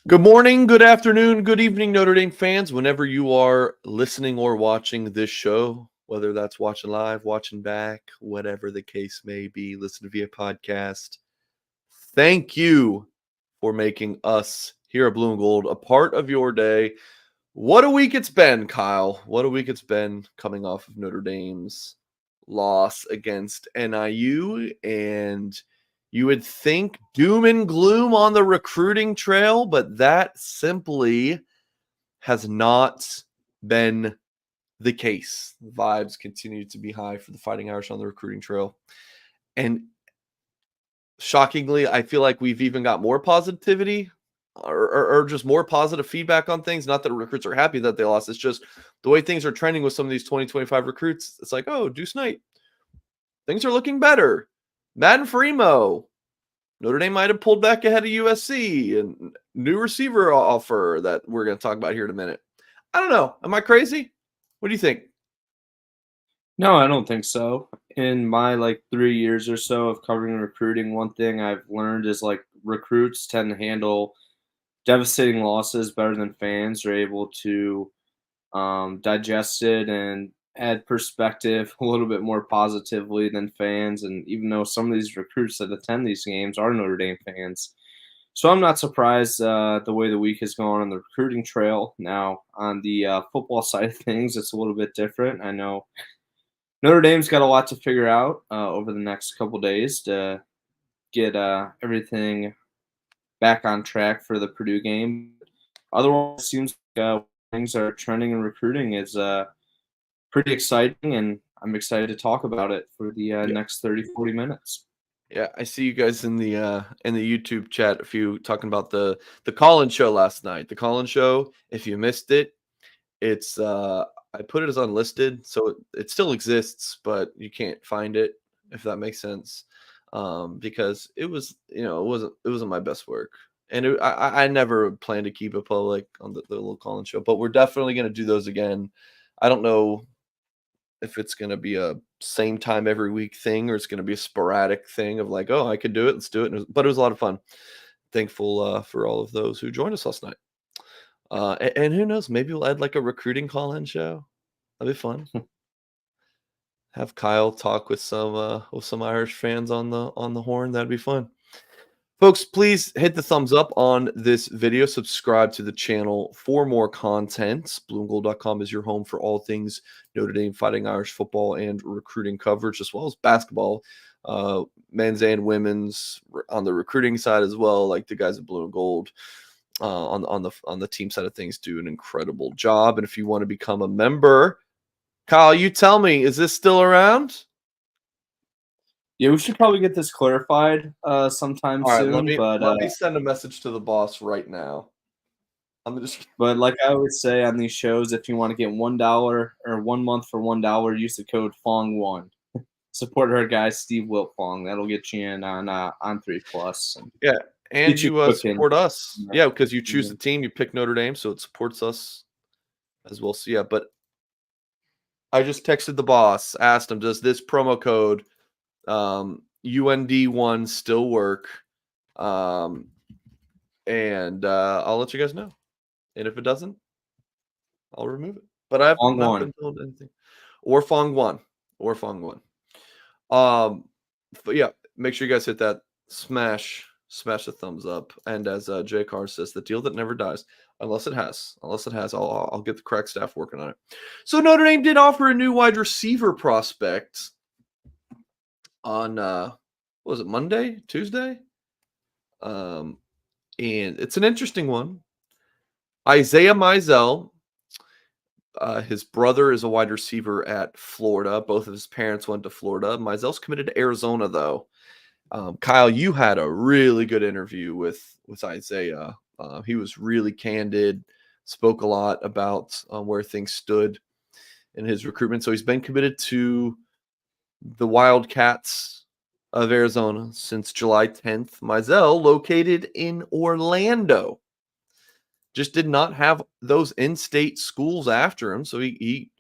Good morning, good afternoon, good evening, Notre Dame fans. Whenever you are listening or watching this show, whether that's watching live, watching back, whatever the case may be, listen via podcast. Thank you for making us here at Blue and Gold a part of your day. What a week it's been, Kyle. What a week it's been coming off of Notre Dame's loss against NIU. And you would think doom and gloom on the recruiting trail, but that simply has not been the case. The vibes continue to be high for the Fighting Irish on the recruiting trail. And shockingly, I feel like we've even got more positivity or just more positive feedback on things. Not that recruits are happy that they lost. It's just the way things are trending with some of these 2025 recruits. It's like, oh, Deuce Knight, things are looking better. Madden Fremo, Notre Dame might have pulled back ahead of USC, and new receiver offer that we're going to talk about here in a minute. I don't know. Am I crazy? What do you think? No, I don't think so. In my 3 years or so of covering recruiting, one thing I've learned is recruits tend to handle devastating losses better than fans are able to digest it and add perspective a little bit more positively than fans. And even though some of these recruits that attend these games are Notre Dame fans, so I'm not surprised the way the week has gone on the recruiting trail. Now, on the football side of things, it's a little bit different. I know Notre Dame's got a lot to figure out over the next couple days to get everything back on track for the Purdue game. Otherwise, it seems like things are trending in recruiting is pretty exciting, and I'm excited to talk about it for the Yeah. next 30, 40 minutes. Yeah, I see you guys in the YouTube chat. A few talking about the Collins show last night. The Collins show. If you missed it, it's I put it as unlisted, so it still exists, but you can't find it if that makes sense. Because it was, it wasn't my best work, and I never planned to keep it public on the little Collins show, but we're definitely gonna do those again. I don't know if it's going to be a same time every week thing or it's going to be a sporadic thing of like, oh, I could do it, let's do it. But it was a lot of fun. Thankful for all of those who joined us last night. And who knows, maybe we'll add like a recruiting call-in show. That'd be fun. Have Kyle talk with some Irish fans on the horn. That'd be fun. Folks, please hit the thumbs up on this video. Subscribe to the channel for more content. Blueandgold.com is your home for all things Notre Dame Fighting Irish football and recruiting coverage, as well as basketball, men's and women's on the recruiting side as well. Like the guys at Blue and Gold on the team side of things do an incredible job. And if you want to become a member, Kyle, you tell me, is this still around? Yeah, we should probably get this clarified sometime All right, let soon. me But let me send a message to the boss right now. I'm just But like I always say on these shows, if you want to get $1 or 1 month for $1, use the code FONG1. Support our guy Steve Wiltfong. That'll get you in on 3 Plus and Yeah, and get you you, quick in. support us. Yeah, because you choose the team, you pick Notre Dame, so it supports us as well. So, yeah, but I just texted the boss, asked him, does this promo code, UND1 still work? And I'll let you guys know. And if it doesn't, I'll remove it. But I've Long not one. been told anything. Or Fong1. Or Fong1. But yeah, make sure you guys hit that smash the thumbs up. And as Jay Carr says, the deal that never dies, unless it has, I'll get the correct staff working on it. So Notre Dame did offer a new wide receiver prospect on what was it, Monday, Tuesday? And it's an interesting one. Isaiah Misel. His brother is a wide receiver at Florida. Both of his parents went to Florida. Misel's committed to Arizona, though. Kyle, you had a really good interview with Isaiah. He was really candid, spoke a lot about where things stood in his recruitment. So he's been committed to the Wildcats of Arizona since July 10th. Misel, located in Orlando, just did not have those in-state schools after him. So he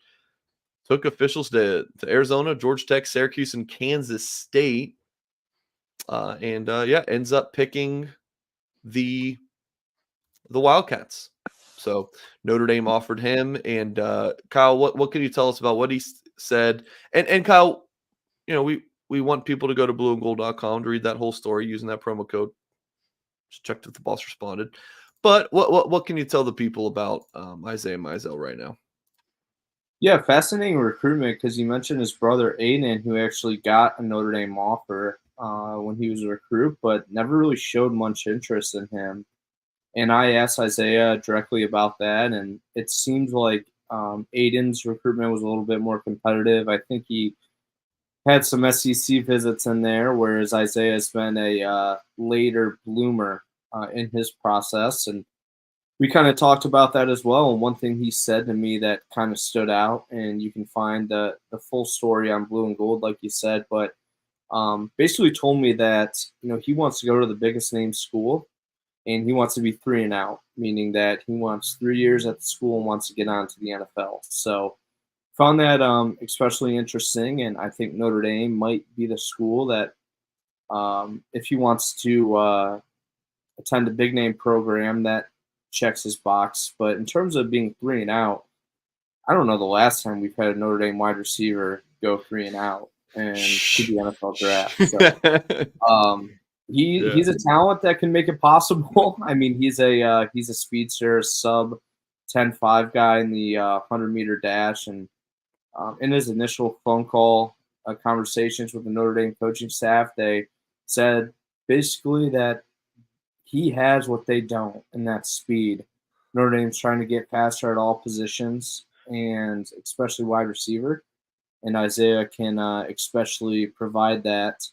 took officials to Arizona, Georgia Tech, Syracuse, and Kansas State. Ends up picking the the Wildcats. So Notre Dame offered him. And Kyle, what can you tell us about what he said? And Kyle, we want people to go to blueandgold.com to read that whole story using that promo code. Just checked if the boss responded. But what can you tell the people about Isaiah Misel right now? Yeah, fascinating recruitment because you mentioned his brother Aiden, who actually got a Notre Dame offer when he was a recruit, but never really showed much interest in him. And I asked Isaiah directly about that, and it seems like Aiden's recruitment was a little bit more competitive. I think he had some SEC visits in there, whereas Isaiah's been a later bloomer in his process. And we kind of talked about that as well. And one thing he said to me that kind of stood out, and you can find the full story on Blue and Gold, like you said, but basically told me that he wants to go to the biggest name school, and he wants to be 3 and out, meaning that he wants 3 years at the school and wants to get on to the NFL. So found that especially interesting, and I think Notre Dame might be the school that if he wants to attend a big name program that checks his box. But in terms of being 3 and out, I don't know the last time we've had a Notre Dame wide receiver go 3 and out and to the NFL draft. So um, Yeah. he's a talent that can make it possible. I mean, he's a speedster, sub 10.5 guy in the 100-meter dash, and in his initial phone call conversations with the Notre Dame coaching staff, they said basically that he has what they don't, and that's speed. Notre Dame's trying to get faster at all positions, and especially wide receiver. And Isaiah can especially provide that.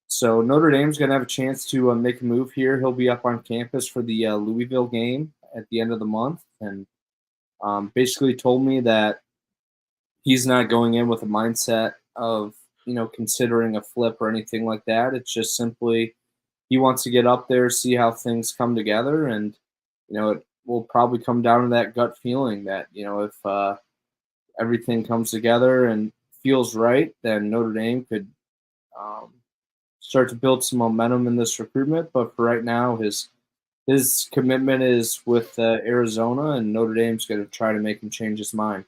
So Notre Dame's going to have a chance to make a move here. He'll be up on campus for the Louisville game at the end of the month, and basically told me that he's not going in with a mindset of considering a flip or anything like that. It's just simply he wants to get up there, see how things come together, and it will probably come down to that gut feeling that if everything comes together and feels right, then Notre Dame could um, start to build some momentum in this recruitment. But for right now, his commitment is with Arizona, and Notre Dame's going to try to make him change his mind.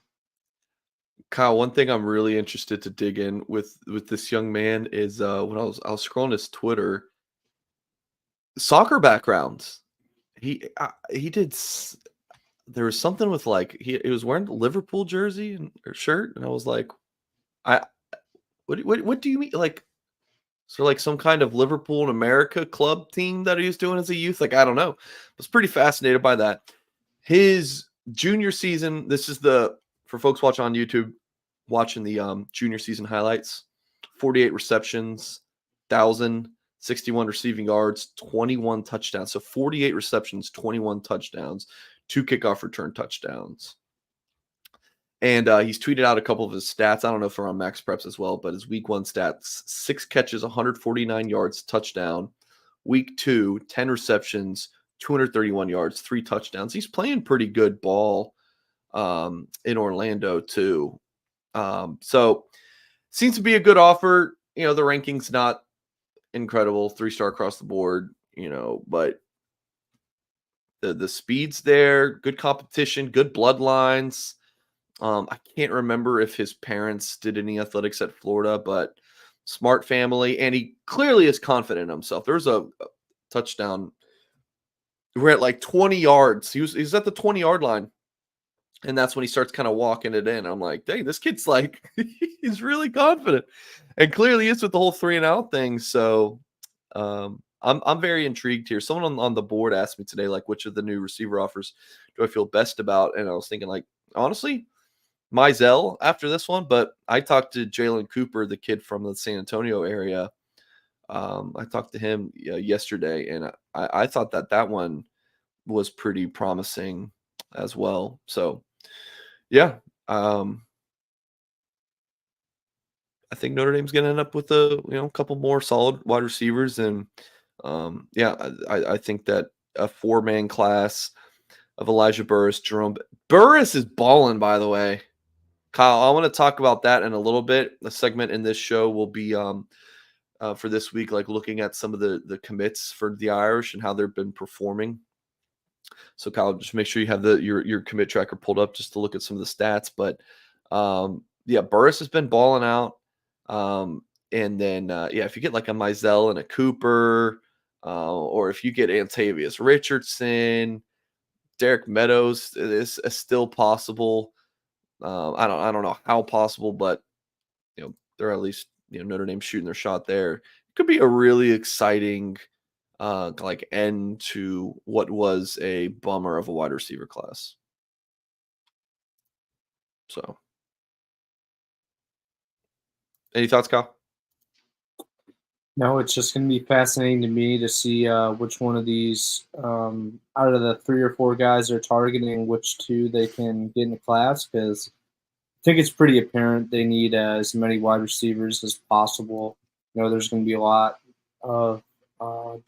Kyle, one thing I'm really interested to dig in with this young man is when I was scrolling his Twitter, soccer backgrounds. He did. There was something with like he was wearing a Liverpool jersey or shirt, and I was like, I what do you mean like? So like some kind of Liverpool in America club team that he was doing as a youth? Like I don't know. I was pretty fascinated by that. His junior season. This is the for folks watching on YouTube, watching the junior season highlights. 48 receptions, 1,061 receiving yards, 21 touchdowns. So 48 receptions, 21 touchdowns, 2 kickoff return touchdowns. And he's tweeted out a couple of his stats. I don't know if they're on Max Preps as well, but his week 1 stats: 6 catches, 149 yards, touchdown. Week 2, 10 receptions, 231 yards, 3 touchdowns. He's playing pretty good ball in Orlando too. So seems to be a good offer. The ranking's not incredible, 3-star across the board, but the speed's there, good competition, good bloodlines. I can't remember if his parents did any athletics at Florida, but smart family, and he clearly is confident in himself. There's a touchdown. We're at like 20 yards. He's at the 20-yard line. And that's when he starts kind of walking it in. I'm like, dang, this kid's like, he's really confident. And clearly is with the whole 3-and-out thing. So I'm very intrigued here. Someone on the board asked me today, like, which of the new receiver offers do I feel best about? And I was thinking, like, honestly, Misel after this one. But I talked to Jalen Cooper, the kid from the San Antonio area. I talked to him yesterday, and I thought that one was pretty promising as well. So, yeah, I think Notre Dame's going to end up with a couple more solid wide receivers, and yeah, I think that a 4-man class of Elijah Burris, Jerome Burris is balling, by the way. Kyle, I want to talk about that in a little bit. The segment in this show will be for this week, like looking at some of the commits for the Irish and how they've been performing. So Kyle, just make sure you have your commit tracker pulled up just to look at some of the stats. But yeah, Burris has been balling out. And then yeah, if you get like a Misel and a Cooper, or if you get Antavius Richardson, Derek Meadows is still possible. I don't know how possible, but they're at least Notre Dame shooting their shot there. It could be a really exciting like end to what was a bummer of a wide receiver class. So, any thoughts, Kyle? No, it's just going to be fascinating to me to see which one of these, out of the 3 or 4 guys they're targeting, which 2 they can get in the class. Because I think it's pretty apparent they need as many wide receivers as possible. There's going to be a lot of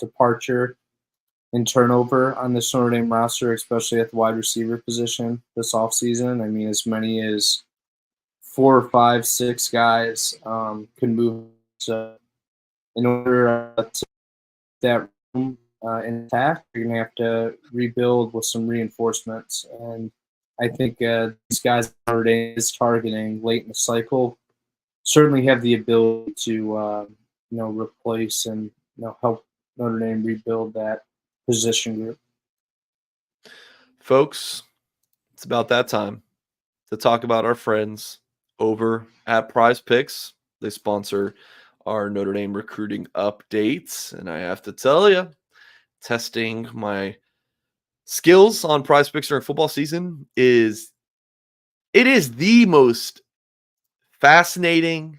departure and turnover on this Notre Dame roster, especially at the wide receiver position this offseason. I mean, as many as 4 or 5, 6 guys can move. So in order to that room intact, you're going to have to rebuild with some reinforcements. And I think these guys Notre Dame is targeting late in the cycle certainly have the ability to replace and help Notre Dame rebuild that position group. Folks, it's about that time to talk about our friends over at PrizePicks. They sponsor our Notre Dame recruiting updates. And I have to tell you, testing my skills on PrizePicks during football season is the most fascinating,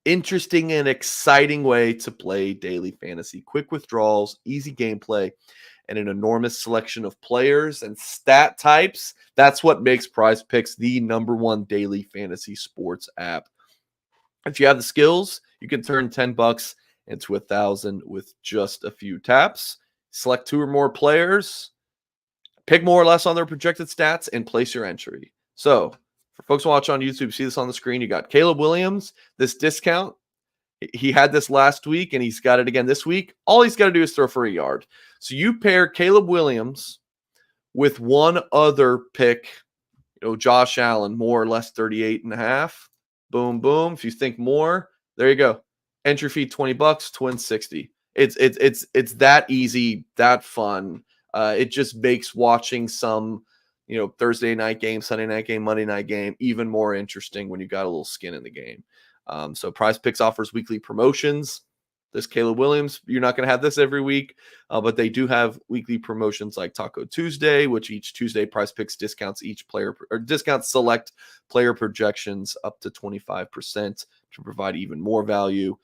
interesting, and exciting way to play daily fantasy. Quick withdrawals, easy gameplay, and an enormous selection of players and stat types. That's what makes PrizePicks the #1 daily fantasy sports app. If you have the skills, you can turn $10 into 1,000 with just a few taps. Select 2 or more players, pick more or less on their projected stats, and place your entry. So, for folks watching on YouTube, see this on the screen. You got Caleb Williams. This discount, he had this last week, and he's got it again this week. All he's got to do is throw for a yard. So you pair Caleb Williams with one other pick, Josh Allen, more or less 38.5. Boom, boom. If you think more, there you go. Entry fee $20, twin 60. It's that easy, that fun. It just makes watching some, Thursday night game, Sunday night game, Monday night game even more interesting when you got a little skin in the game. So PrizePicks offers weekly promotions. This Caleb Williams, you're not going to have this every week, but they do have weekly promotions like Taco Tuesday, which each Tuesday PrizePicks discounts each player or discounts select player projections up to 25% to provide even more value.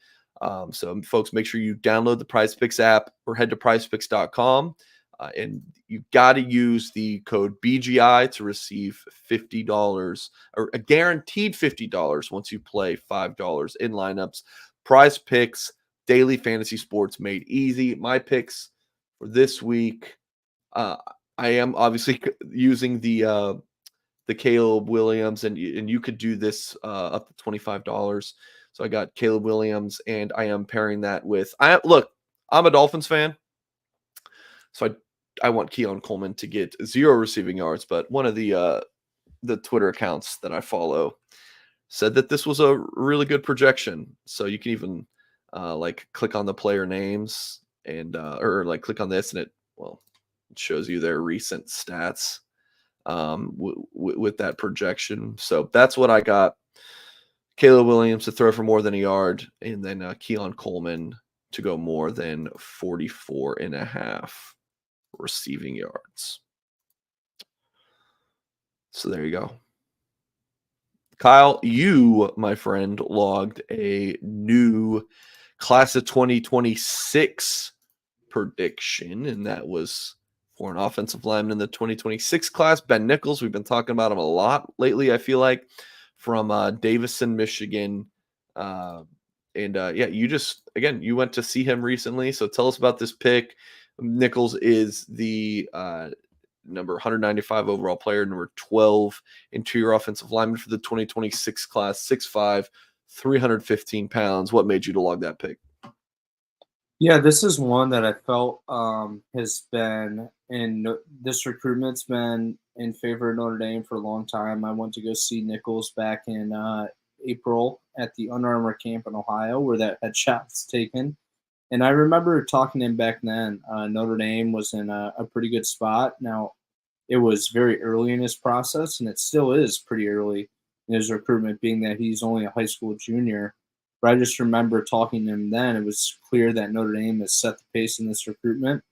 So folks, make sure you download the PrizePicks app or head to prizepicks.com. And you got to use the code BGI to receive $50 or a guaranteed $50 once you play $5 in lineups. PrizePicks, daily fantasy sports made easy. My picks for this week, I am obviously using the Caleb Williams, and you could do this up to $25. So I got Caleb Williams, and I am pairing that with I'm a Dolphins fan, so I want Keon Coleman to get 0 receiving yards, but one of the Twitter accounts that I follow said that this was a really good projection. So you can even like click on the player names and or like click on this, and it shows you their recent stats with that projection. So that's what I got. Caleb Williams to throw for more than a yard, and then Keon Coleman to go more than 44.5 receiving yards. So there you go. Kyle, you, my friend, logged a new class of 2026 prediction, and that was for an offensive lineman in the 2026 class, Ben Nichols. We've been talking about him a lot lately, I feel like, from Davison, Michigan. You went to see him recently. So tell us about this pick. Nichols is the number 195 overall player, number 12 interior offensive lineman for the 2026 class, 6'5", 315 pounds. What made you to log that pick? Yeah, this is one that I felt has been this recruitment's been in favor of Notre Dame for a long time. I went to go see Nichols back in April at the Under Armour camp in Ohio, where that headshot was taken. And I remember talking to him back then. Notre Dame was in a pretty good spot. Now, it was very early in his process, and it still is pretty early in his recruitment, being that he's only a high school junior. But I just remember talking to him then. It was clear that Notre Dame has set the pace in this recruitment.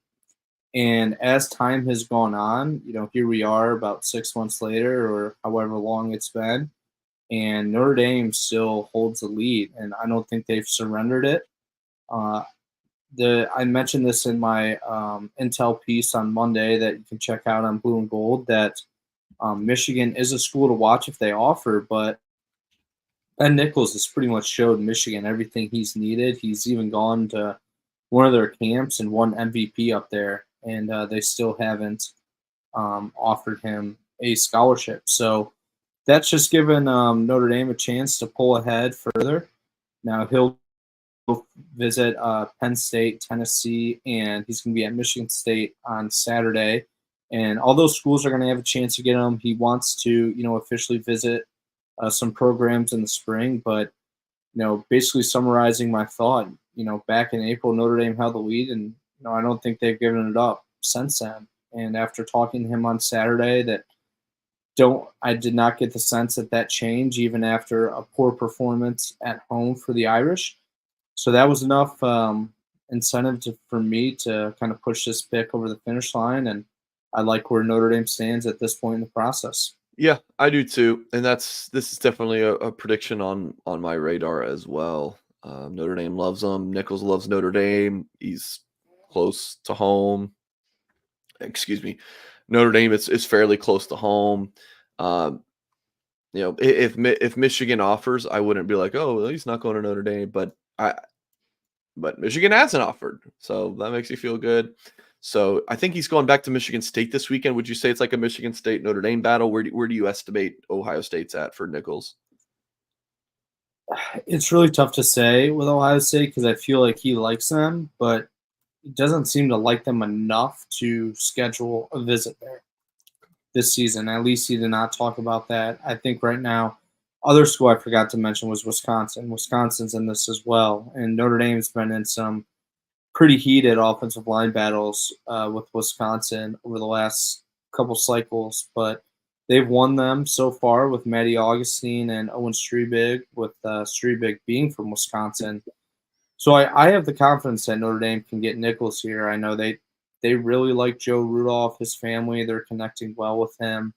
And as time has gone on, here we are about 6 months later, or however long it's been, and Notre Dame still holds the lead. And I don't think they've surrendered it. Uh, I mentioned this in my intel piece on Monday that you can check out on Blue and Gold, that Michigan is a school to watch if they offer, but Ben Nichols has pretty much showed Michigan everything he's needed. He's even gone to one of their camps and won MVP up there, and they still haven't offered him a scholarship. So that's just given Notre Dame a chance to pull ahead further. Now he'll visit Penn State, Tennessee, and he's going to be at Michigan State on Saturday. And all those schools are going to have a chance to get him. He wants to, officially visit some programs in the spring. But, basically summarizing my thought, back in April, Notre Dame held the lead, and, I don't think they've given it up since then. And after talking to him on Saturday, I did not get the sense that changed even after a poor performance at home for the Irish. So that was enough incentive for me to kind of push this pick over the finish line, and I like where Notre Dame stands at this point in the process. Yeah, I do too, and this is definitely a prediction on my radar as well. Notre Dame loves him. Nichols loves Notre Dame. He's close to home. Excuse me. Notre Dame is fairly close to home. Um, if Michigan offers, I wouldn't be like, oh, well, he's not going to Notre Dame, but Michigan hasn't offered, so that makes you feel good. So I think he's going back to Michigan State this weekend. Would you say it's like a Michigan State Notre Dame battle? Where do you estimate Ohio State's at for Nichols? It's really tough to say with Ohio State because I feel like he likes them, but he doesn't seem to like them enough to schedule a visit there this season. At least he did not talk about that. I think right now, other school I forgot to mention was Wisconsin. Wisconsin's in this as well, and Notre Dame's been in some pretty heated offensive line battles with Wisconsin over the last couple cycles, but they've won them so far with Matty Augustine and Owen Strebig, with Strebig being from Wisconsin. So I have the confidence that Notre Dame can get Nichols here. I know they really like Joe Rudolph, his family. They're connecting well with him.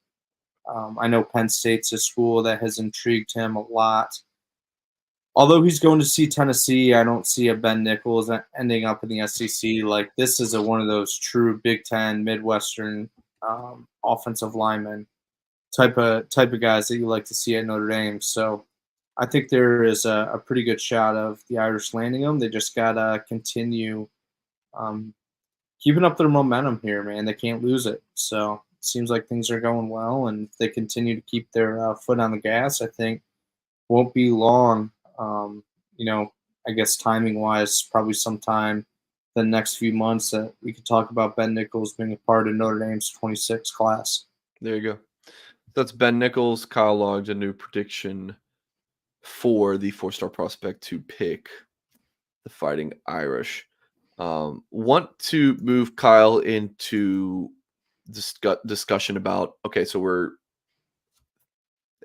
I know Penn State's a school that has intrigued him a lot. Although he's going to see Tennessee, I don't see a Ben Nichols ending up in the SEC. Like, this is one of those true Big Ten Midwestern offensive linemen type of guys that you like to see at Notre Dame. So I think there is a pretty good shot of the Irish landing him. They just gotta continue um, keeping up their momentum here, man. They can't lose it. So it seems like things are going well, and if they continue to keep their foot on the gas, I think won't be long. Um, you know, I guess timing wise, probably sometime the next few months that we could talk about Ben Nichols being a part of Notre Dame's 26 class. There you go. That's Ben Nichols. Kyle logged a new prediction for the four-star prospect to pick the Fighting Irish. Want to move Kyle into discussion about, okay, so we're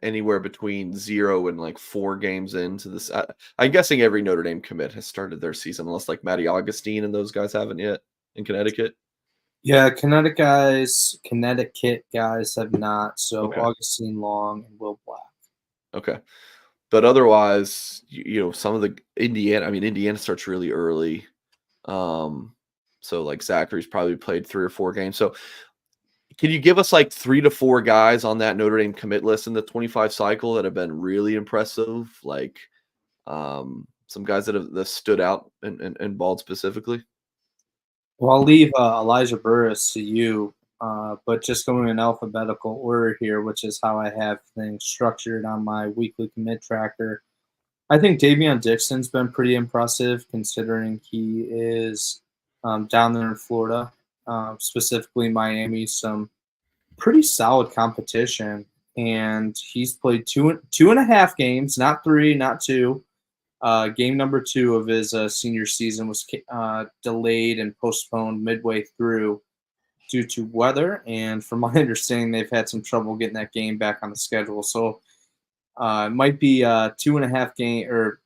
anywhere between 0 and like 4 games into this. I'm guessing every Notre Dame commit has started their season, unless like Matty Augustine and those guys haven't yet in Connecticut. Yeah, Connecticut guys have not. So Okay. Augustine Long and Will Black. Okay. But otherwise, some of the Indiana starts really early. So like Zachary's probably played 3 or 4 games. So can you give us like 3 to 4 guys on that Notre Dame commit list in the 25 cycle that have been really impressive? Like some guys that stood out and balled specifically? Well, I'll leave Elijah Burris to you, but just going in alphabetical order here, which is how I have things structured on my weekly commit tracker. I think Davion Dixon's been pretty impressive considering he is down there in Florida, specifically Miami. Some pretty solid competition, and he's played two and a half games, not three, not two. Game number two of his senior season was delayed and postponed midway through due to weather, and from my understanding, they've had some trouble getting that game back on the schedule. So it might be two and a half game or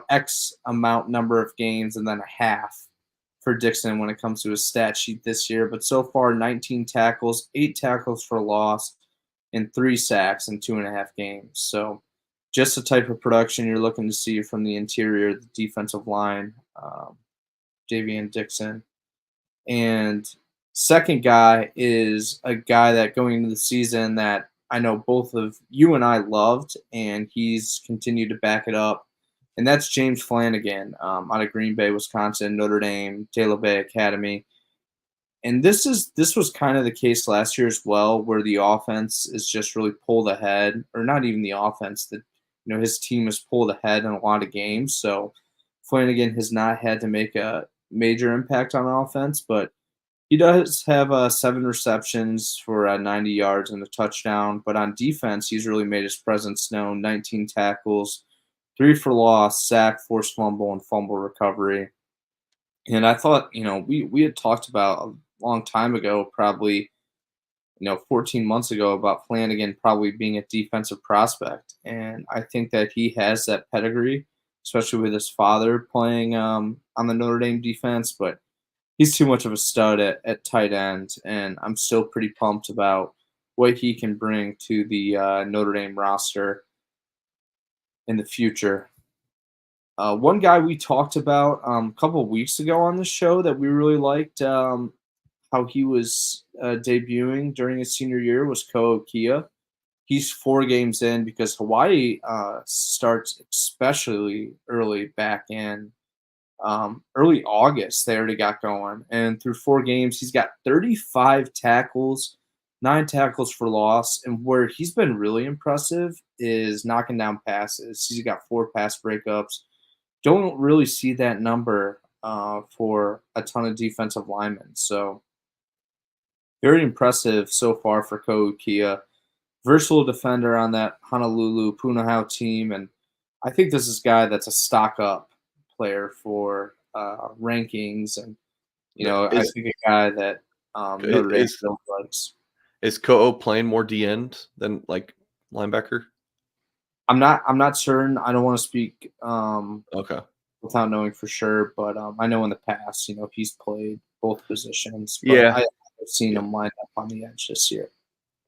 X amount number of games and then a half for Dixon when it comes to his stat sheet this year. But so far, 19 tackles, 8 tackles for loss, and 3 sacks in 2.5 games. So just the type of production you're looking to see from the interior, the defensive line, Davian Dixon. And second guy is a guy that going into the season that I know both of you and I loved, and he's continued to back it up. And that's James Flanagan out of Green Bay, Wisconsin, Notre Dame, Taylor Bay Academy. And this was kind of the case last year as well, where the offense is just really pulled ahead, or not even the offense. That his team has pulled ahead in a lot of games. So Flanagan has not had to make a major impact on offense, but he does have 7 receptions for 90 yards and a touchdown. But on defense, he's really made his presence known. 19 tackles, 3 for loss, sack, forced fumble, and fumble recovery. And I thought, we had talked about a long time ago, probably 14 months ago, about Flanagan probably being a defensive prospect. And I think that he has that pedigree, especially with his father playing on the Notre Dame defense. But he's too much of a stud at tight end, and I'm still pretty pumped about what he can bring to the Notre Dame roster in the future. One guy we talked about a couple of weeks ago on the show that we really liked how he was debuting during his senior year was Ko Kia. He's 4 games in because Hawaii starts especially early back in early August. They already got going. And through 4 games, he's got 35 tackles, 9 tackles for loss. And where he's been really impressive is knocking down passes. He's got 4 pass breakups. Don't really see that number for a ton of defensive linemen. So very impressive so far for Ko Kia. Versatile defender on that Honolulu Punahou team. And I think this is a guy that's a stock up player for rankings. And, I think a guy that Notre Dame still likes. Is Ko'o playing more D end than like linebacker? I'm not certain. I don't want to speak Okay. without knowing for sure, but I know in the past, he's played both positions. But Yeah. I've seen him line up on the edge this year.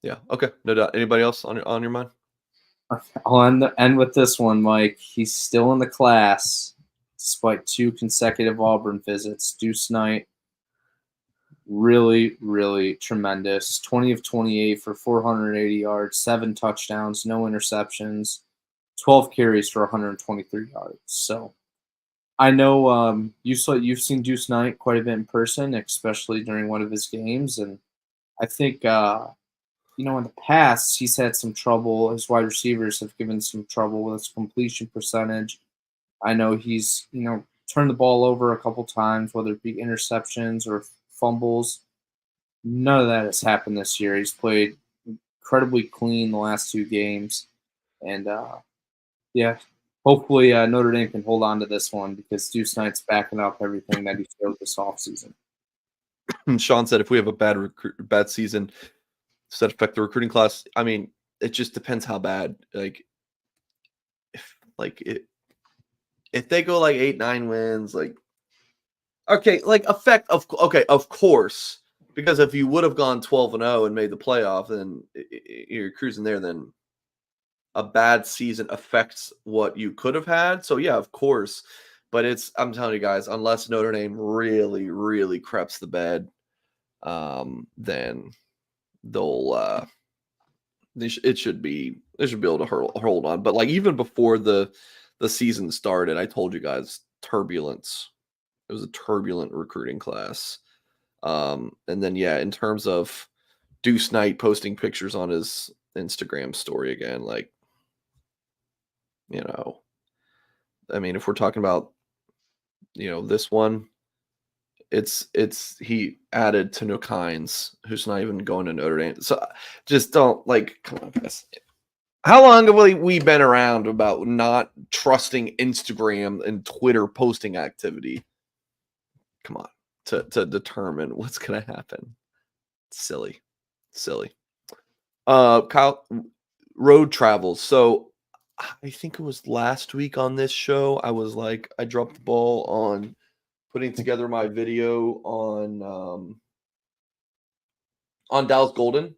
Yeah. Okay. No doubt. Anybody else on your mind? I'll end with this one, Mike. He's still in the class despite 2 consecutive Auburn visits. Deuce Knight, really, really tremendous. 20 of 28 for 480 yards, 7 touchdowns, no interceptions, 12 carries for 123 yards. So I know you've seen Deuce Knight quite a bit in person, especially during one of his games, and I think in the past he's had some trouble. His wide receivers have given some trouble with his completion percentage. I know he's turned the ball over a couple times, whether it be interceptions or fumbles. None of that has happened this year. He's played incredibly clean the last 2 games, and yeah, hopefully Notre Dame can hold on to this one because Deuce Knight's backing up everything that he showed this offseason. Sean said if we have a bad season, does that affect the recruiting class? I mean, it just depends how bad. If they go like 8-9 wins, of course, because if you would have gone 12-0 and made the playoff, then you're cruising there. Then a bad season affects what you could have had. So yeah, of course, but I'm telling you guys, unless Notre Dame really, really creps the bed, then they'll it should be able to hold on. But like even before the season started, I told you guys turbulence. It was a turbulent recruiting class. And then yeah, in terms of Deuce Knight posting pictures on his Instagram story again, like You know, I mean, if we're talking about, this one, it's he added to Nichols, who's not even going to Notre Dame. So just don't come on, guys. How long have we been around about not trusting Instagram and Twitter posting activity? Come on, to determine what's gonna happen. Silly, silly. Kyle, road travels. So I think it was last week on this show. I dropped the ball on putting together my video on Dallas Golden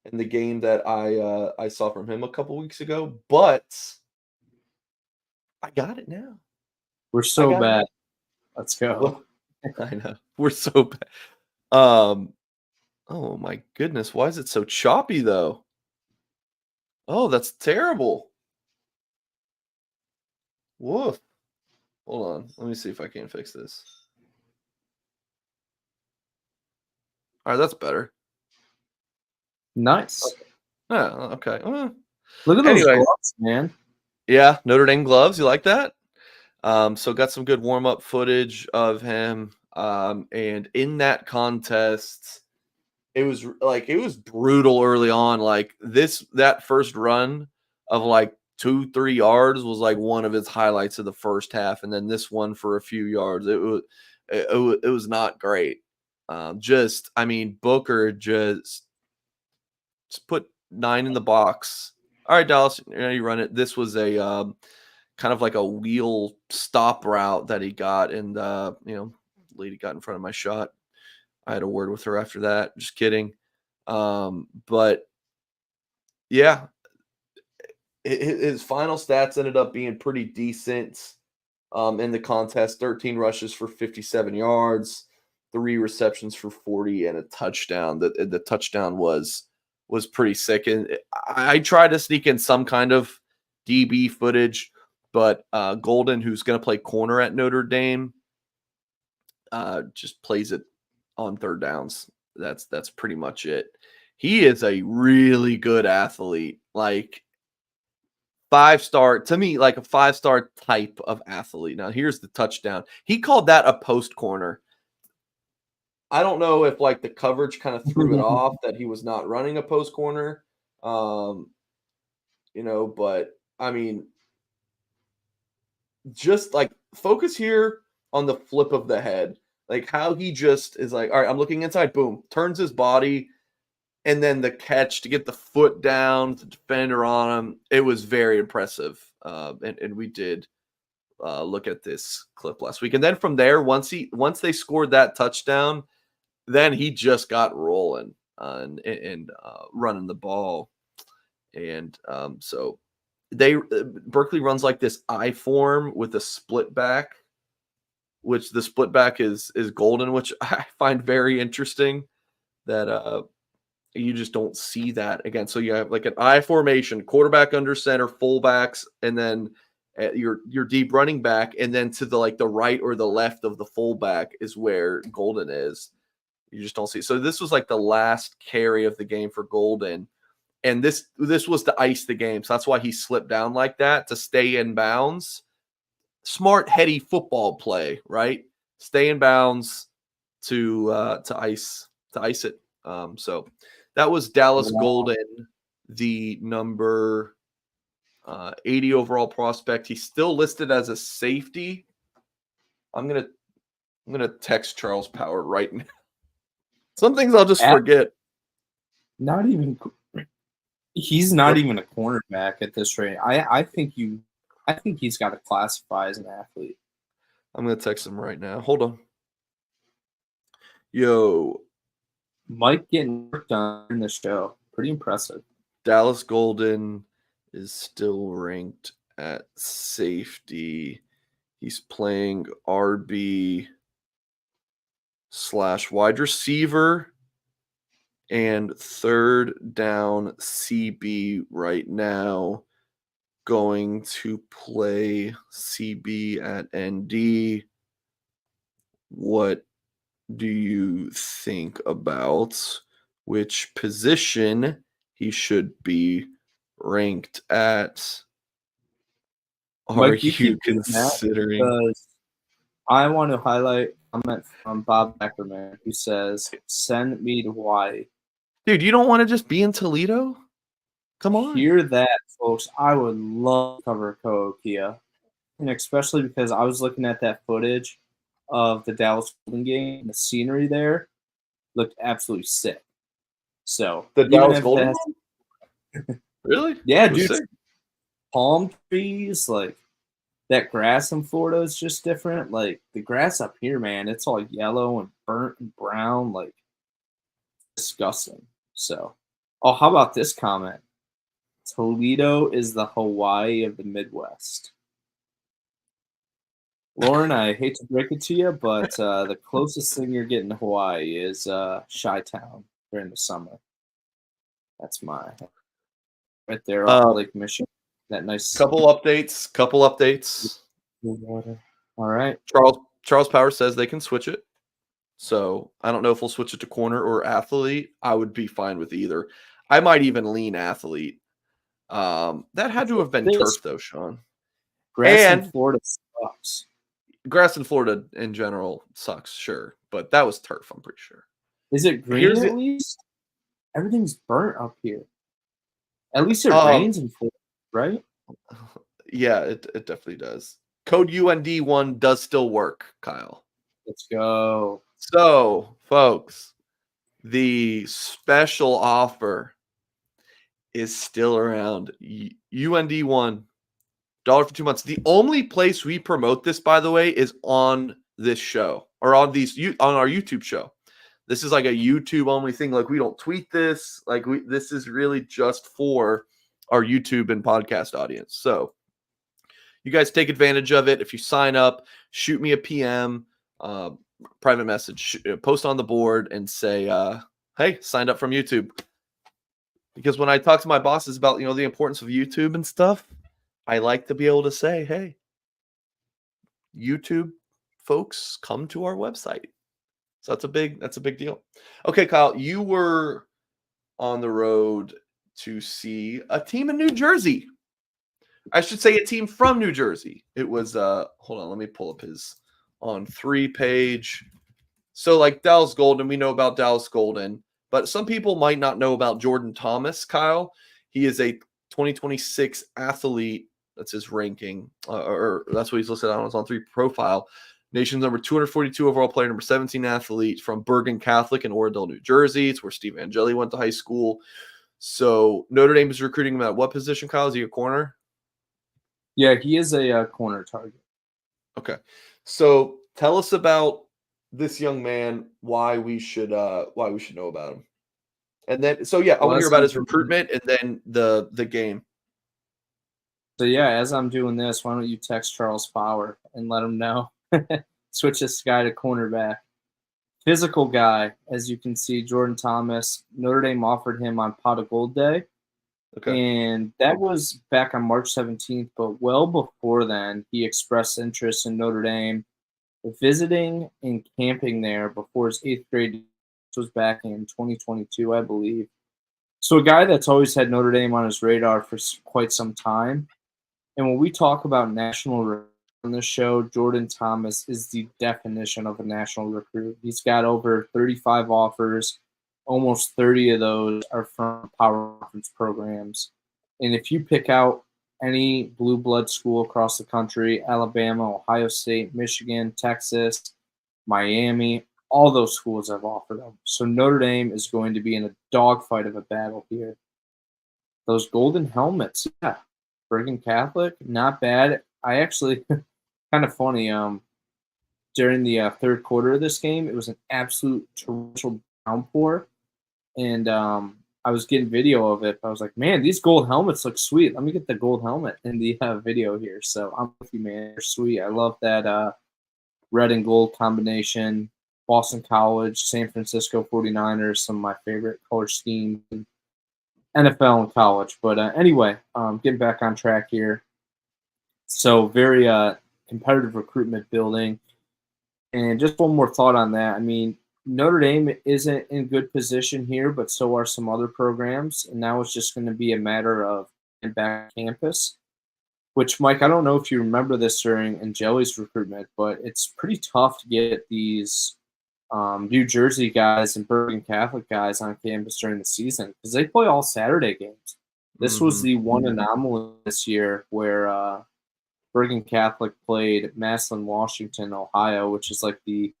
and the game that I saw from him a couple weeks ago. But I got it now. We're I so got it bad. now. Let's go. Well, I know we're so bad. Um, oh my goodness, why is it so choppy though? Oh, that's terrible. Woof. Hold on. Let me see if I can fix this. All right, that's better. Nice. Yeah, okay. Look at those Anyway, gloves, man. yeah, Notre Dame gloves. You like that? So got some good warm up footage of him. And in that contest, it was brutal early on. Like that first run of 2-3 yards was like one of his highlights of the first half, and then this one for a few yards. It was not great. I mean, Booker just put 9 in the box. All right, Dallas, you run it. This was a kind of like a wheel stop route that he got, and lady got in front of my shot. I had a word with her after that. Just kidding. But yeah, his final stats ended up being pretty decent in the contest. 13 rushes for 57 yards, 3 receptions for 40, and a touchdown. The touchdown was pretty sick. And I tried to sneak in some kind of DB footage, but Golden, who's going to play corner at Notre Dame, just plays it on third downs. That's pretty much it. He is a really good athlete. Like 5-star to me, like a 5-star type of athlete. Now here's the touchdown. He called that a post corner. I don't know if the coverage kind of threw it off that he was not running a post corner. Um, but I mean, just focus here on the flip of the head. Like how he just is like, all right, I'm looking inside, boom, turns his body, and then the catch to get the foot down, the defender on him. It was very impressive. And we did look at this clip last week. And then from there, once they scored that touchdown, then he just got rolling and running the ball. And so Berkeley runs like this I form with a split back, which the split back is Golden, which I find very interesting that you just don't see that again. So you have like an I formation, quarterback under center, fullbacks, and then your deep running back, and then to the right or the left of the fullback is where Golden is. You just don't see. So this was like the last carry of the game for Golden, and this was to ice the game. So that's why he slipped down like that to stay in bounds. Smart, heady football play, right? Stay in bounds to ice it. So that was Dallas Golden, the number 80 overall prospect. He's still listed as a safety. I'm gonna text Charles Power right now. Some things I'll just forget. Not even. He's not even a cornerback at this rate. I think he's got to classify as an athlete. I'm gonna text him right now. Hold on. Yo, Mike getting work done in the show. Pretty impressive. Dallas Golden is still ranked at safety. He's playing RB / wide receiver and third down CB right now. Going to play CB at ND. What do you think about which position he should be ranked at? are Mike, you you keep doing that considering? because I want to highlight a comment from Bob Ackerman who says, "Send me to Hawaii." Dude, you don't want to just be in Toledo? Come on. Hear that, folks? I would love to cover Cahokia, and especially because I was looking at that footage of the Dallas Golden game, and the scenery there looked absolutely sick. So The even Dallas if Golden that's one? Really? yeah, It was dude, sick. palm trees, like that grass in Florida is just different. Like the grass up here, man, it's all yellow and burnt and brown, like disgusting. So, oh, how about this comment? Toledo is the Hawaii of the Midwest. Lauren, I hate to break it to you, but the closest thing you're getting to Hawaii is Chi-Town during the summer. That's my right there off Uh, Lake Michigan. That nice couple updates. blue water. All right. Charles Power says they can switch it. So I don't know if we'll switch it to corner or athlete. I would be fine with either. I might even lean athlete. That had to have been This turf though, Sean. grass in And Florida sucks. grass in Florida in general sucks, sure, but that was turf, I'm pretty sure. Is it green Here's at the least? Everything's burnt up here. At least it um rains in Florida, right? yeah, it definitely does. Code UND1 does still work, Kyle. Let's go. So, folks, the special offer is still around. UND1 dollar for 2 months. The only place we promote this, by the way, is on this show or on our YouTube show. This is like a YouTube only thing. Like we don't tweet this. Like this is really just for our YouTube and podcast audience. So you guys take advantage of it. If you sign up, shoot me a PM, private message, post on the board and say, hey, signed up from YouTube. Because when I talk to my bosses about, the importance of YouTube and stuff, I like to be able to say, hey, YouTube folks, come to our website. So that's a big deal. Okay, Kyle, you were on the road to see a team in New Jersey. I should say a team from New Jersey. It was hold on, let me pull up his on 3 page. So like Dallas Golden, we know about Dallas Golden, but some people might not know about Jordan Thomas, Kyle. He is a 2026 athlete. That's his ranking, or that's what he's listed on his on 3 profile. Nation's number 242 overall player, number 17 athlete from Bergen Catholic in Oradell, New Jersey. It's where Steve Angeli went to high school. So Notre Dame is recruiting him at what position, Kyle? Is he a corner? Yeah, he is a corner target. Okay. So tell us about this young man, why we should know about him. And then I Well, want to hear about his recruitment and then the game. so yeah, as I'm doing this, why don't you text Charles Power and let him know? Switch this guy to cornerback. Physical guy, as you can see, Jordan Thomas. Notre Dame offered him on Pot of Gold Day, Okay. and that was back on March 17th. But well before then, he expressed interest in Notre Dame, visiting and camping there before his 8th grade. This was back in 2022, I believe. So a guy that's always had Notre Dame on his radar for quite some time. And when we talk about national recruit on this show, Jordan Thomas is the definition of a national recruit. He's got over 35 offers. Almost 30 of those are from power conference programs. And if you pick out any blue blood school across the country, Alabama, Ohio State, Michigan, Texas, Miami, all those schools have offered him. So Notre Dame is going to be in a dogfight of a battle here. Those golden helmets, yeah. Bergen Catholic, not bad. I actually, kind of funny. During the third quarter of this game, it was an absolute torrential downpour, and I was getting video of it. I was like, man, these gold helmets look sweet. Let me get the gold helmet in the video here. So I'm with you, man. They're sweet. I love that red and gold combination. Boston College, San Francisco 49ers, some of my favorite color schemes. NFL and college. But anyway, getting back on track here. So very competitive recruitment building. And just one more thought on that. I mean, Notre Dame isn't in good position here, but so are some other programs. And now it's just going to be a matter of getting back to campus. which, Mike, I don't know if you remember this during Angeli's recruitment, but it's pretty tough to get these New Jersey guys and Bergen Catholic guys on campus during the season because they play all Saturday games. This was Mhm. the one anomaly this year where Bergen Catholic played Massillon, Washington, Ohio, which is like the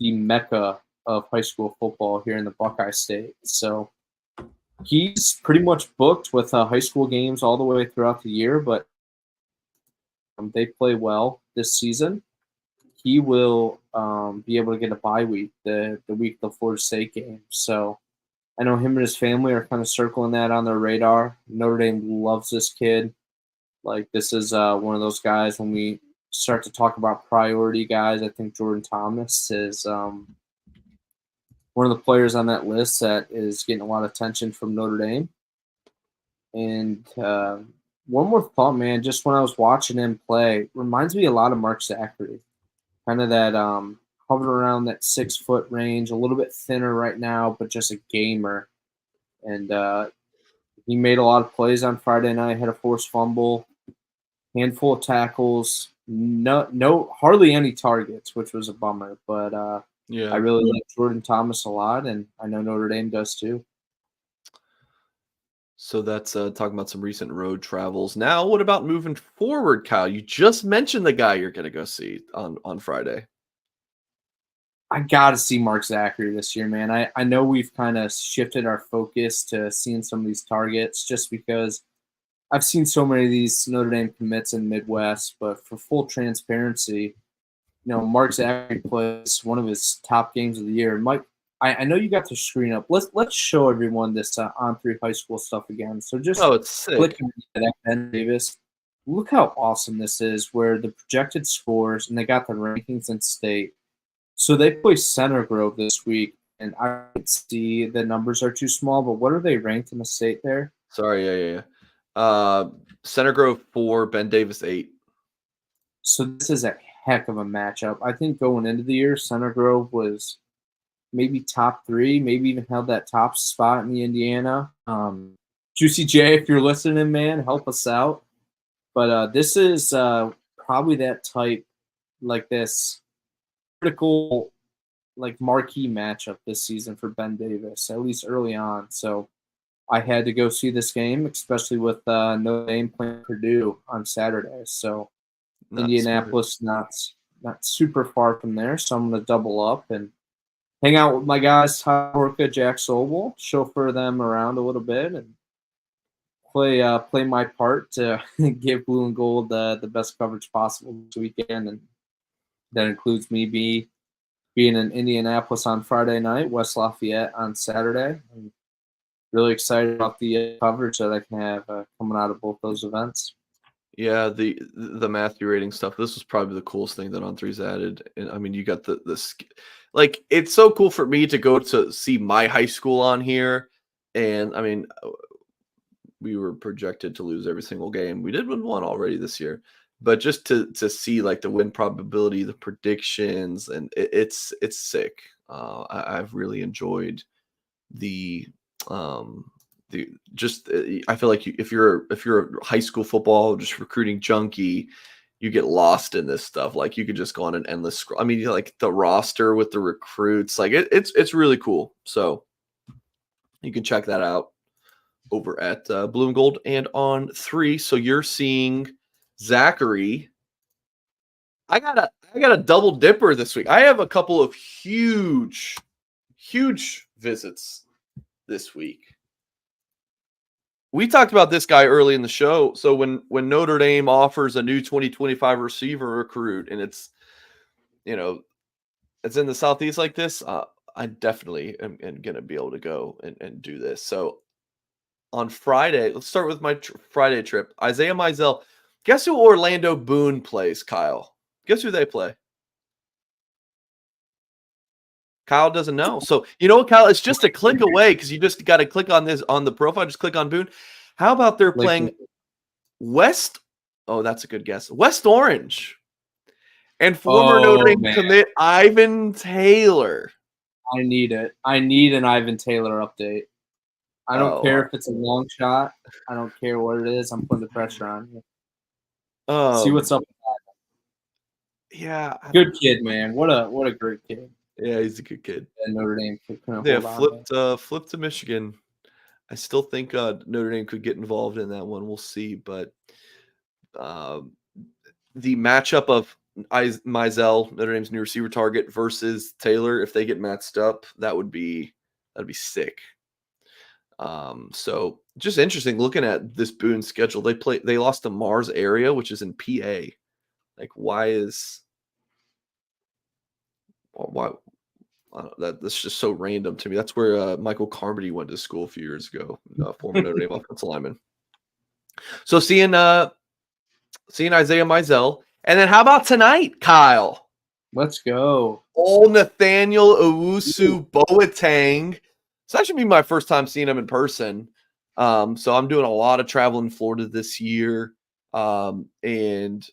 mecca of high school football here in the Buckeye State. So he's pretty much booked with high school games all the way throughout the year, but they play well this season. He will be able to get a bye week, the week of the Florida State game. So I know him and his family are kind of circling that on their radar. Notre Dame loves this kid. Like, this is one of those guys when we start to talk about priority guys. I think Jordan Thomas is one of the players on that list that is getting a lot of attention from Notre Dame. And one more thought, man, just when I was watching him play, reminds me a lot of Mark Zachary. Kind of that hovered around that 6 foot range, a little bit thinner right now, but just a gamer. And he made a lot of plays on Friday night, had a forced fumble, handful of tackles, no hardly any targets, which was a bummer. But I Yeah. really like Jordan Thomas a lot, and I know Notre Dame does too. So that's talking about some recent road travels. Now, what about moving forward, Kyle? You just mentioned the guy you're going to go see on Friday. I got to see Mark Zachary this year, man. I know we've kind of shifted our focus to seeing some of these targets just because I've seen so many of these Notre Dame commits in Midwest, but for full transparency, Mark Zachary plays one of his top games of the year. Mike, I know you got the screen up. Let's show everyone this on three high school stuff again. So just Oh, it's click sick. on that Ben Davis. Look how awesome this is, where the projected scores and they got the rankings in state. So they play Center Grove this week, and I see the numbers are too small, but what are they ranked in the state there? Sorry, yeah. Center Grove 4, Ben Davis 8. So this is a heck of a matchup. I think going into the year, Center Grove was maybe top three, maybe even held that top spot in the Indiana. Juicy J, if you're listening, man, help us out. But this is probably that type, like this critical, like marquee matchup this season for Ben Davis, at least early on. So I had to go see this game, especially with Notre Dame playing Purdue on Saturday. So Not smart. Indianapolis not super far from there, so I'm going to double up and hang out with my guys, Ty Orca, Jack Sobel, chauffeur them around a little bit, and play my part to give Blue and Gold the best coverage possible this weekend, and that includes me being in Indianapolis on Friday night, West Lafayette on Saturday. I'm really excited about the coverage that I can have coming out of both those events. Yeah, the Matthew rating stuff. This was probably the coolest thing that On3's added. And I mean, you got like it's so cool for me to go to see my high school on here. And I mean, we were projected to lose every single game. We did win one already this year, but just to see like the win probability, the predictions, and it's sick. I've really enjoyed the um just I feel like if you're a high school football just recruiting junkie, you get lost in this stuff. Like you could just go on an endless scroll. I mean, like the roster with the recruits, like it's really cool. So you can check that out over at Blue and Gold and on 3. So you're seeing Zachary. I got a double dipper this week. I have a couple of huge visits this week. We talked about this guy early in the show. So when Notre Dame offers a new 2025 receiver recruit and you know it's in the Southeast like this, I definitely am going to be able to go and do this. So on Friday, let's start with my Friday trip. Isaiah Misel. Guess who Orlando Boone plays, Kyle? Guess who they play? Kyle doesn't know. So, you know what, Kyle? It's just a click away because you just got to click on this on the profile. Just click on Boone. How about they're Like, playing West? Oh, that's a good guess. West Orange and former Notre oh Dame man, commit Ivan Taylor. I need it. I need an Ivan Taylor update. I don't care Oh, if it's a long shot. I don't care what it is. I'm putting the pressure on you. See what's up. Yeah, Good kid, man. What a great kid. yeah, he's a good kid. And Notre Dame couldn't Yeah, hold on to. flipped to Michigan. I still think Notre Dame could get involved in that one. We'll see, but um, the matchup of Misel, Notre Dame's new receiver target, versus Taylor, if they get matched up, that'd be sick. So just interesting looking at this Boone schedule. They lost to Mars area, which is in PA. Like, why that's just so random to me. That's where Michael Carmody went to school a few years ago, former Notre Dame offensive lineman. So seeing Isaiah Misel, and then how about tonight, Kyle? Let's go. Old Nathaniel Owusu Ooh. Boateng. So that should be my first time seeing him in person. So I'm doing a lot of travel in Florida this year. And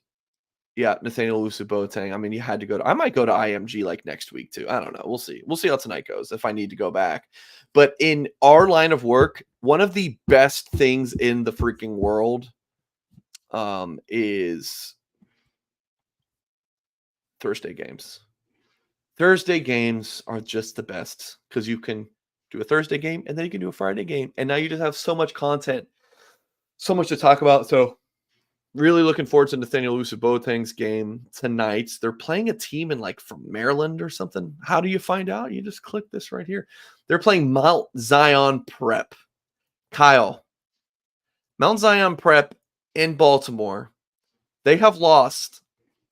yeah, Nathaniel Owusu Boateng. I mean, you had to go to. I might go to IMG like next week too. I don't know. We'll see. We'll see how tonight goes if I need to go back. But in our line of work, one of the best things in the freaking world is Thursday games. Thursday games are just the best because you can do a Thursday game and then you can do a Friday game. And now you just have so much content, so much to talk about. So really looking forward to Nathaniel Boateng's game tonight. They're playing a team in like from Maryland or something. How do you find out? You just click this right here. They're playing Mount Zion Prep. Kyle, Mount Zion Prep in Baltimore. They have lost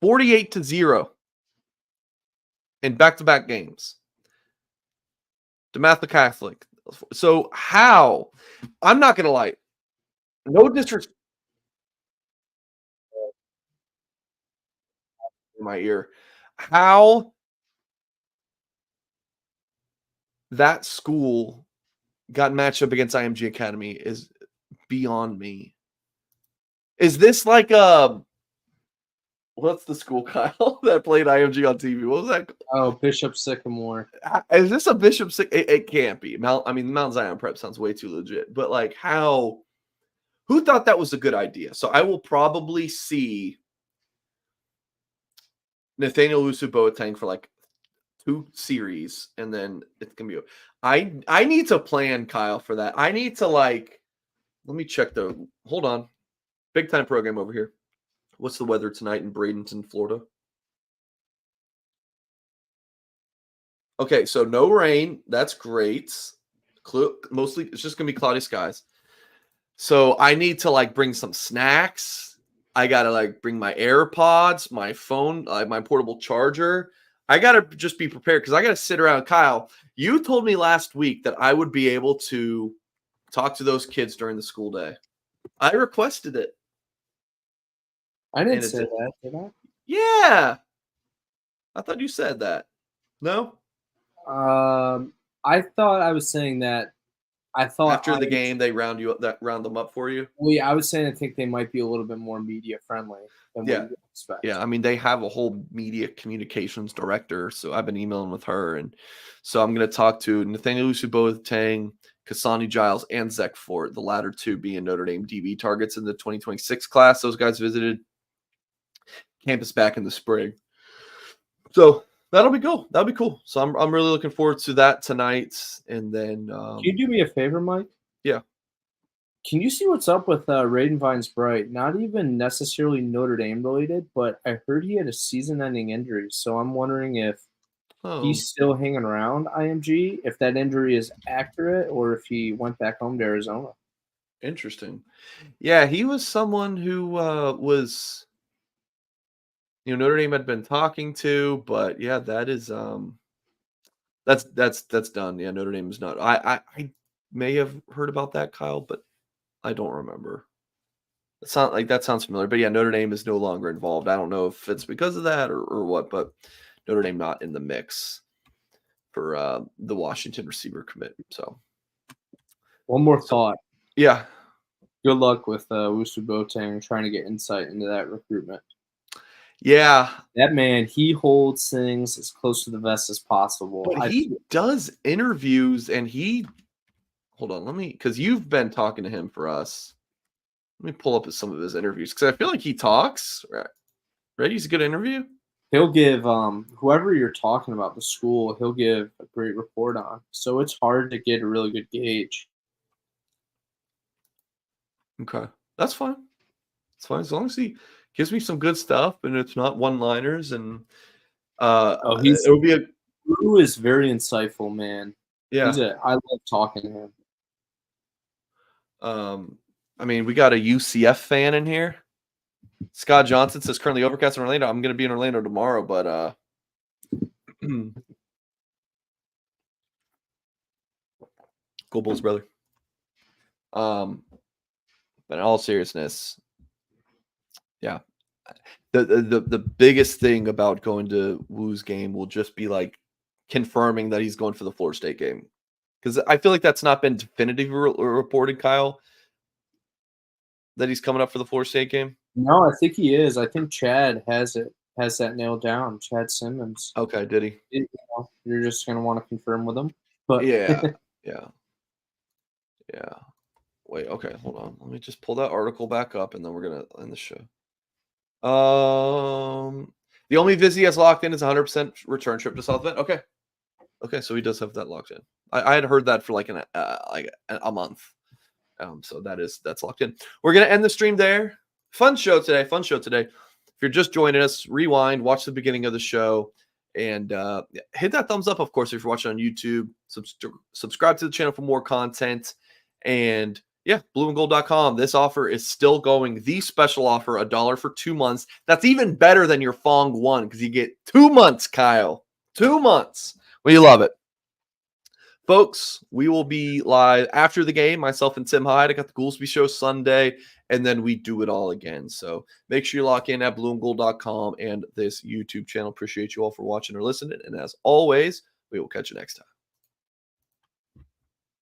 48-0 in back-to-back games. DeMatha Catholic. So how? I'm not going to lie. No disrespect in my ear. How that school got matched up against IMG Academy is beyond me. Is this like what's the school, Kyle, that played IMG on TV? What was that? Oh, Bishop Sycamore. Is this a Bishop? It can't be. Mount Zion Prep sounds way too legit. But like, how? Who thought that was a good idea? So I will probably see Nathaniel Boateng for like 2 series, and then it's gonna be. I need to plan, Kyle, for that. I need to like. Let me check the. Hold on, big time program over here. What's the weather tonight in Bradenton, Florida? Okay, so no rain. That's great. Mostly, it's just gonna be cloudy skies. So I need to like bring some snacks. I gotta like bring my AirPods, my phone, my portable charger. I gotta just be prepared because I gotta sit around. Kyle, you told me last week that I would be able to talk to those kids during the school day. I requested it. I didn't say that, did I? Yeah. I thought you said that. No? I thought I was saying that. I thought After the game, they round them up for you. Well, yeah, I was saying I think they might be a little bit more media friendly than what Yeah. you would expect. Yeah, I mean, they have a whole media communications director, so I've been emailing with her, and so I'm going to talk to Nathaniel Boateng, Kasani Giles, and Zach Ford, the latter two being Notre Dame DB targets in the 2026 class. Those guys visited campus back in the spring. So that'll be cool. That'll be cool. So I'm really looking forward to that tonight, and then Can you do me a favor, Mike? Yeah. Can you see what's up with Raiden Vines Bright? Not even necessarily Notre Dame related, but I heard he had a season-ending injury. So I'm wondering if he's still hanging around IMG, if that injury is accurate, or if he went back home to Arizona. Interesting. Yeah, he was someone who was, Notre Dame had been talking to, but yeah, that is that's done. Yeah, Notre Dame is not. I may have heard about that, Kyle, but I don't remember. That sounds familiar, but yeah, Notre Dame is no longer involved. I don't know if it's because of that or what, but Notre Dame not in the mix for the Washington receiver commit. So one more thought. Yeah. Good luck with Wusu Boateng trying to get insight into that recruitment. Yeah. That man, he holds things as close to the vest as possible. But he does interviews, and hold on, because you've been talking to him for us. Let me pull up some of his interviews because I feel like he talks. Right? He's a good interview. He'll give whoever you're talking about, the school, he'll give a great report on. So it's hard to get a really good gauge. Okay, that's fine. It's fine as long as he gives me some good stuff and it's not one-liners and Oh, it will be a Drew is very insightful, man. yeah. I love talking to him. I mean, we got a UCF fan in here. Scott Johnson says currently overcast in Orlando. I'm going to be in Orlando tomorrow, but go Bulls, brother. But in all seriousness, yeah, the biggest thing about going to Woo's game will just be like confirming that he's going for the Florida State game, because I feel like that's not been definitively reported, Kyle, that he's coming up for the Florida State game. No, I think he is. I think Chad has that nailed down. Chad Simmons. Okay, did he? You're just gonna want to confirm with him, but Yeah. Wait, okay, hold on. Let me just pull that article back up, and then we're gonna end the show. The only visit he has locked in is 100% return trip to South Bend. Okay, so he does have that locked in. I had heard that for like a month. So that's locked in. We're gonna end the stream there. Fun show today. If you're just joining us, rewind, watch the beginning of the show, and hit that thumbs up, of course, if you're watching on YouTube. Subscribe to the channel for more content. And yeah, blueandgold.com. This offer is still going. The special offer, $1 for 2 months. That's even better than your Fong 1 because you get 2 months, Kyle. 2 months. We love it. Folks, we will be live after the game. Myself and Tim Hyde. I got the Goolsby Show Sunday, and then we do it all again. So make sure you lock in at blueandgold.com and this YouTube channel. Appreciate you all for watching or listening. And as always, we will catch you next time.